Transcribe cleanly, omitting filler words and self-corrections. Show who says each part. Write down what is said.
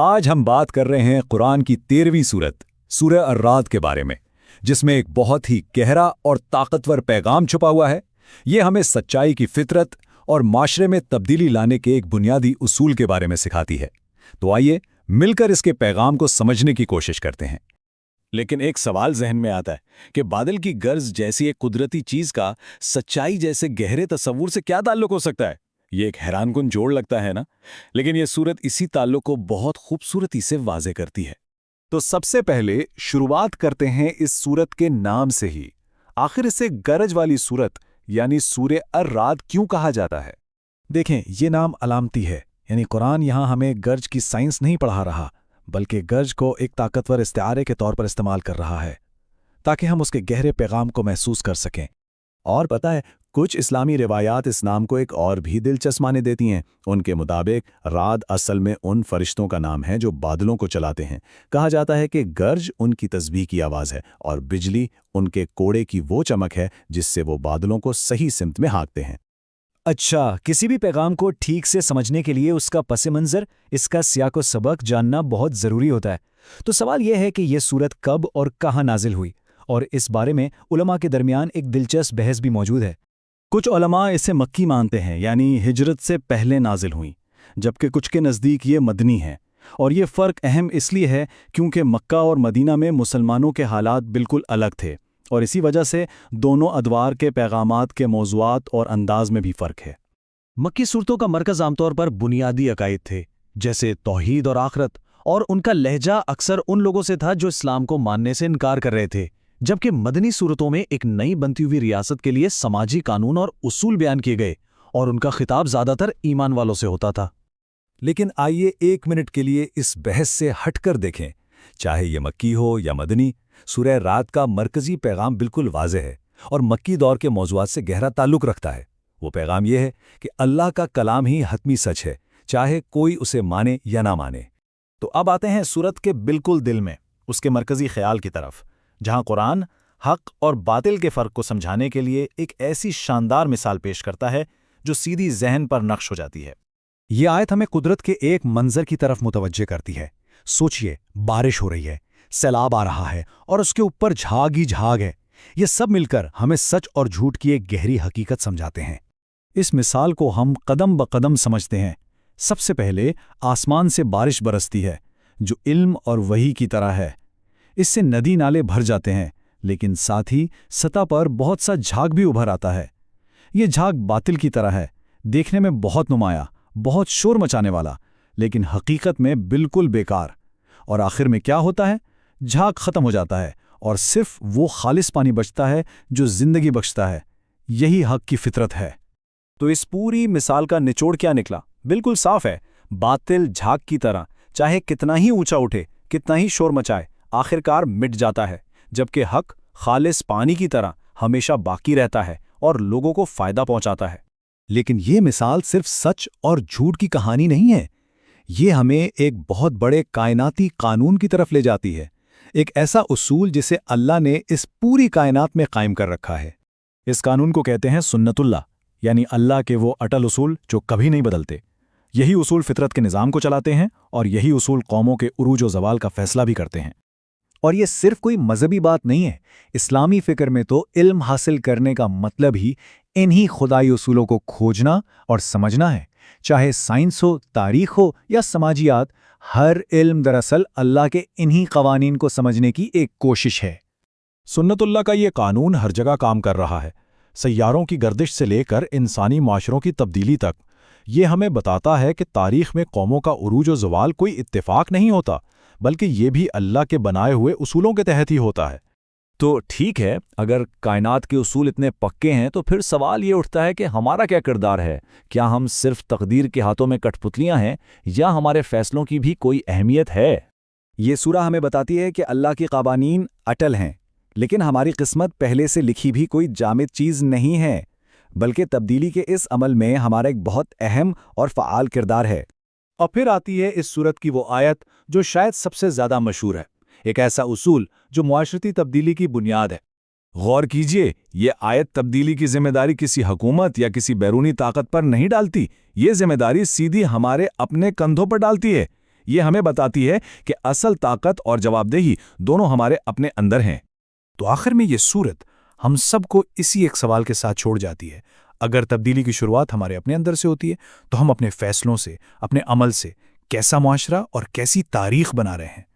Speaker 1: آج ہم بات کر رہے ہیں قرآن کی 13ویں سورت سورہ الرعد کے بارے میں، جس میں ایک بہت ہی گہرا اور طاقتور پیغام چھپا ہوا ہے۔ یہ ہمیں سچائی کی فطرت اور معاشرے میں تبدیلی لانے کے ایک بنیادی اصول کے بارے میں سکھاتی ہے۔ تو آئیے مل کر اس کے پیغام کو سمجھنے کی کوشش کرتے ہیں۔
Speaker 2: لیکن ایک سوال ذہن میں آتا ہے کہ بادل کی گرج جیسی ایک قدرتی چیز کا سچائی جیسے گہرے تصور سے کیا تعلق ہو سکتا ہے؟ یہ ایک حیران کن جوڑ لگتا ہے نا؟ لیکن یہ سورت اسی تعلق کو بہت خوبصورتی سے واضح کرتی ہے۔
Speaker 1: تو سب سے پہلے شروعات کرتے ہیں اس سورت کے نام سے ہی۔ آخر اسے گرج والی سورت یعنی سورہ الرعد کیوں کہا جاتا ہے؟
Speaker 3: دیکھیں، یہ نام علامتی ہے، یعنی قرآن یہاں ہمیں گرج کی سائنس نہیں پڑھا رہا، بلکہ گرج کو ایک طاقتور استعارے کے طور پر استعمال کر رہا ہے تاکہ ہم اس کے گہرے پیغام کو محسوس کر سکیں۔
Speaker 2: اور پتہ ہے، کچھ اسلامی روایات اس نام کو ایک اور بھی دلچسپ معنی دیتی ہیں۔ ان کے مطابق رعد اصل میں ان فرشتوں کا نام ہے جو بادلوں کو چلاتے ہیں۔ کہا جاتا ہے کہ گرج ان کی تسبیح کی آواز ہے اور بجلی ان کے کوڑے کی وہ چمک ہے جس سے وہ بادلوں کو صحیح سمت میں ہانکتے ہیں۔
Speaker 4: اچھا، کسی بھی پیغام کو ٹھیک سے سمجھنے کے لیے اس کا پس منظر، اس کا سیاق و سبق جاننا بہت ضروری ہوتا ہے۔ تو سوال یہ ہے کہ یہ سورت کب اور کہاں نازل ہوئی، اور اس بارے میں علماء کے درمیان ایک دلچسپ بحث بھی موجود ہے۔
Speaker 3: کچھ علماء اسے مکی مانتے ہیں، یعنی ہجرت سے پہلے نازل ہوئیں، جبکہ کچھ کے نزدیک یہ مدنی ہے۔ اور یہ فرق اہم اس لیے ہے کیونکہ مکہ اور مدینہ میں مسلمانوں کے حالات بالکل الگ تھے، اور اسی وجہ سے دونوں ادوار کے پیغامات کے موضوعات اور انداز میں بھی فرق ہے۔
Speaker 4: مکی صورتوں کا مرکز عام طور پر بنیادی عقائد تھے، جیسے توحید اور آخرت، اور ان کا لہجہ اکثر ان لوگوں سے تھا جو اسلام کو ماننے سے انکار کر رہے تھے، جبکہ مدنی صورتوں میں ایک نئی بنتی ہوئی ریاست کے لیے سماجی قانون اور اصول بیان کیے گئے، اور ان کا خطاب زیادہ تر ایمان والوں سے ہوتا تھا۔
Speaker 1: لیکن آئیے ایک منٹ کے لیے اس بحث سے ہٹ کر دیکھیں، چاہے یہ مکی ہو یا مدنی، سورہ رعد کا مرکزی پیغام بالکل واضح ہے اور مکی دور کے موضوعات سے گہرا تعلق رکھتا ہے۔ وہ پیغام یہ ہے کہ اللہ کا کلام ہی حتمی سچ ہے، چاہے کوئی اسے مانے یا نہ مانے۔
Speaker 3: تو اب آتے ہیں سورت کے بالکل دل میں، اس کے مرکزی خیال کی طرف، جہاں قرآن حق اور باطل کے فرق کو سمجھانے کے لیے ایک ایسی شاندار مثال پیش کرتا ہے جو سیدھی ذہن پر نقش ہو جاتی ہے۔
Speaker 4: یہ آیت ہمیں قدرت کے ایک منظر کی طرف متوجہ کرتی ہے۔ سوچئے، بارش ہو رہی ہے، سیلاب آ رہا ہے، اور اس کے اوپر جھاگ ہی جھاگ ہے۔ یہ سب مل کر ہمیں سچ اور جھوٹ کی ایک گہری حقیقت سمجھاتے ہیں۔
Speaker 3: اس مثال کو ہم قدم بقدم سمجھتے ہیں۔ سب سے پہلے آسمان سے بارش برستی ہے، جو علم اور وحی کی طرح ہے۔ اس سے ندی نالے بھر جاتے ہیں، لیکن ساتھ ہی سطح پر بہت سا جھاگ بھی ابھر آتا ہے۔ یہ جھاگ باطل کی طرح ہے، دیکھنے میں بہت نمایاں، بہت شور مچانے والا، لیکن حقیقت میں بالکل بیکار۔ اور آخر میں کیا ہوتا ہے؟ جھاگ ختم ہو جاتا ہے اور صرف وہ خالص پانی بچتا ہے جو زندگی بخشتا ہے۔ یہی حق کی فطرت ہے۔
Speaker 2: تو اس پوری مثال کا نچوڑ کیا نکلا؟ بالکل صاف ہے، باطل جھاگ کی طرح چاہے کتنا ہی اونچا اٹھے، کتنا ہی شور مچائے، آخرکار مٹ جاتا ہے، جبکہ حق خالص پانی کی طرح ہمیشہ باقی رہتا ہے اور لوگوں کو فائدہ پہنچاتا ہے۔
Speaker 1: لیکن یہ مثال صرف سچ اور جھوٹ کی کہانی نہیں ہے، یہ ہمیں ایک بہت بڑے کائناتی قانون کی طرف لے جاتی ہے، ایک ایسا اصول جسے اللہ نے اس پوری کائنات میں قائم کر رکھا ہے۔
Speaker 3: اس قانون کو کہتے ہیں سنت اللہ، یعنی اللہ کے وہ اٹل اصول جو کبھی نہیں بدلتے۔ یہی اصول فطرت کے نظام کو چلاتے ہیں، اور یہی اصول قوموں کے عروج و زوال کا فیصلہ بھی کرتے ہیں۔
Speaker 4: اور یہ صرف کوئی مذہبی بات نہیں ہے، اسلامی فکر میں تو علم حاصل کرنے کا مطلب ہی انہی خدائی اصولوں کو کھوجنا اور سمجھنا ہے۔ چاہے سائنس ہو، تاریخ ہو یا سماجیات، ہر علم دراصل اللہ کے انہی قوانین کو سمجھنے کی ایک کوشش ہے۔
Speaker 3: سنت اللہ کا یہ قانون ہر جگہ کام کر رہا ہے، سیاروں کی گردش سے لے کر انسانی معاشروں کی تبدیلی تک۔ یہ ہمیں بتاتا ہے کہ تاریخ میں قوموں کا عروج و زوال کوئی اتفاق نہیں ہوتا، بلکہ یہ بھی اللہ کے بنائے ہوئے اصولوں کے تحت ہی ہوتا ہے۔
Speaker 2: تو ٹھیک ہے، اگر کائنات کے اصول اتنے پکے ہیں تو پھر سوال یہ اٹھتا ہے کہ ہمارا کیا کردار ہے؟ کیا ہم صرف تقدیر کے ہاتھوں میں کٹ پتلیاں ہیں، یا ہمارے فیصلوں کی بھی کوئی اہمیت ہے؟
Speaker 4: یہ سورہ ہمیں بتاتی ہے کہ اللہ کے قوانین اٹل ہیں، لیکن ہماری قسمت پہلے سے لکھی بھی کوئی جامد چیز نہیں ہے، بلکہ تبدیلی کے اس عمل میں ہمارا ایک بہت اہم اور فعال کردار ہے۔
Speaker 3: اور پھر آتی ہے اس سورت کی وہ آیت جو شاید سب سے زیادہ مشہور ہے، ایک ایسا اصول جو معاشرتی تبدیلی کی بنیاد ہے۔
Speaker 1: غور کیجئے، یہ آیت تبدیلی کی ذمہ داری کسی حکومت یا کسی بیرونی طاقت پر نہیں ڈالتی، یہ ذمہ داری سیدھی ہمارے اپنے کندھوں پر ڈالتی ہے۔ یہ ہمیں بتاتی ہے کہ اصل طاقت اور جواب دہی دونوں ہمارے اپنے اندر ہیں۔
Speaker 3: تو آخر میں یہ سورت ہم سب کو اسی ایک سوال کے ساتھ چھوڑ جاتی ہے۔ اگر تبدیلی کی شروعات ہمارے اپنے اندر سے ہوتی ہے تو ہم اپنے فیصلوں سے، اپنے عمل سے کیسا معاشرہ اور کیسی تاریخ بنا رہے ہیں۔